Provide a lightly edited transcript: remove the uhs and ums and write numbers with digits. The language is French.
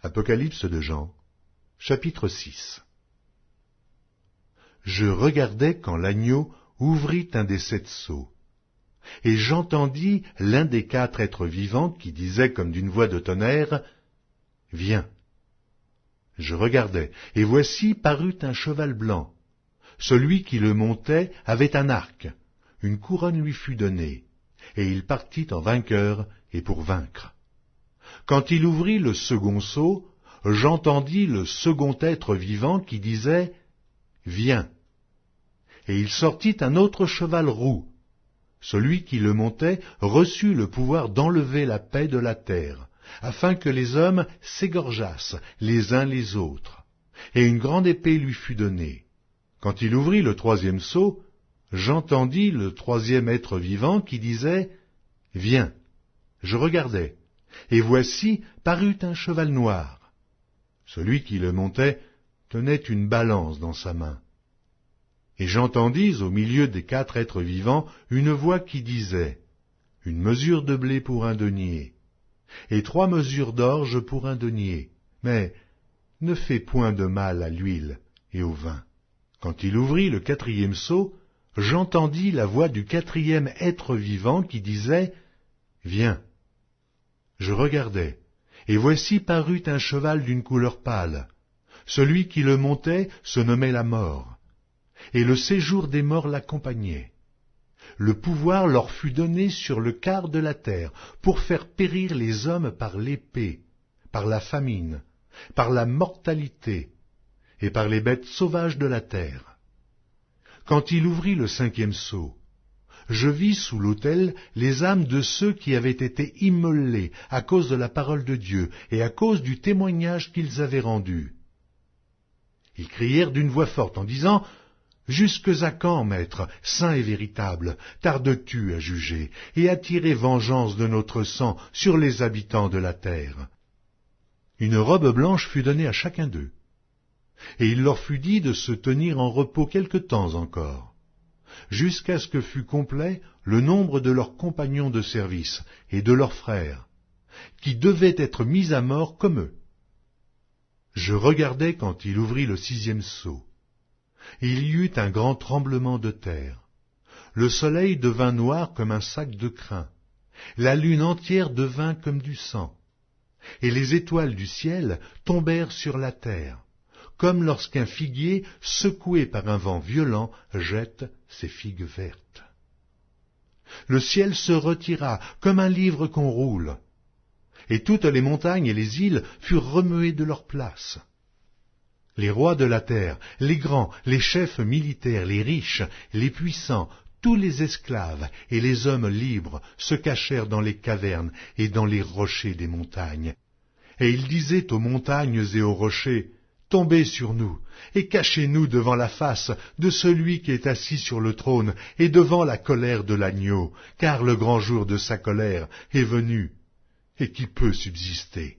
Apocalypse de Jean, chapitre 6. Je regardais quand l'agneau ouvrit un des 7 sceaux, et j'entendis l'un des 4 êtres vivants qui disait comme d'une voix de tonnerre, « Viens !» Je regardai, et voici parut un cheval blanc. Celui qui le montait avait un arc, une couronne lui fut donnée, et il partit en vainqueur et pour vaincre. Quand il ouvrit le second sceau, j'entendis le second être vivant qui disait « Viens !» Et il sortit un autre cheval roux. Celui qui le montait reçut le pouvoir d'enlever la paix de la terre, afin que les hommes s'égorgeassent les uns les autres. Et une grande épée lui fut donnée. Quand il ouvrit le 3e sceau, j'entendis le 3e être vivant qui disait « Viens !» Je regardai, et voici parut un cheval noir. Celui qui le montait tenait une balance dans sa main. Et j'entendis au milieu des 4 êtres vivants une voix qui disait « Une mesure de blé pour un denier, et 3 mesures d'orge pour un denier, mais ne fais point de mal à l'huile et au vin. » Quand il ouvrit le 4e sceau, j'entendis la voix du 4e être vivant qui disait « Viens !» Je regardai, et voici parut un cheval d'une couleur pâle. Celui qui le montait se nommait la mort, et le séjour des morts l'accompagnait. Le pouvoir leur fut donné sur le quart de la terre, pour faire périr les hommes par l'épée, par la famine, par la mortalité, et par les bêtes sauvages de la terre. Quand il ouvrit le 5e sceau, je vis sous l'autel les âmes de ceux qui avaient été immolés à cause de la parole de Dieu et à cause du témoignage qu'ils avaient rendu. Ils crièrent d'une voix forte en disant « Jusque à quand, Maître, saint et véritable, tardes-tu à juger et à tirer vengeance de notre sang sur les habitants de la terre ?» Une robe blanche fut donnée à chacun d'eux, et il leur fut dit de se tenir en repos quelque temps encore, jusqu'à ce que fût complet le nombre de leurs compagnons de service et de leurs frères, qui devaient être mis à mort comme eux. Je regardai quand il ouvrit le 6e sceau. Il y eut un grand tremblement de terre. Le soleil devint noir comme un sac de crin, la lune entière devint comme du sang, et les étoiles du ciel tombèrent sur la terre, comme lorsqu'un figuier, secoué par un vent violent, jette ses figues vertes. Le ciel se retira comme un livre qu'on roule, et toutes les montagnes et les îles furent remuées de leur place. Les rois de la terre, les grands, les chefs militaires, les riches, les puissants, tous les esclaves et les hommes libres se cachèrent dans les cavernes et dans les rochers des montagnes. Et ils disaient aux montagnes et aux rochers, « Tombez sur nous, et cachez-nous devant la face de celui qui est assis sur le trône et devant la colère de l'agneau, car le grand jour de sa colère est venu, et qui peut subsister ?»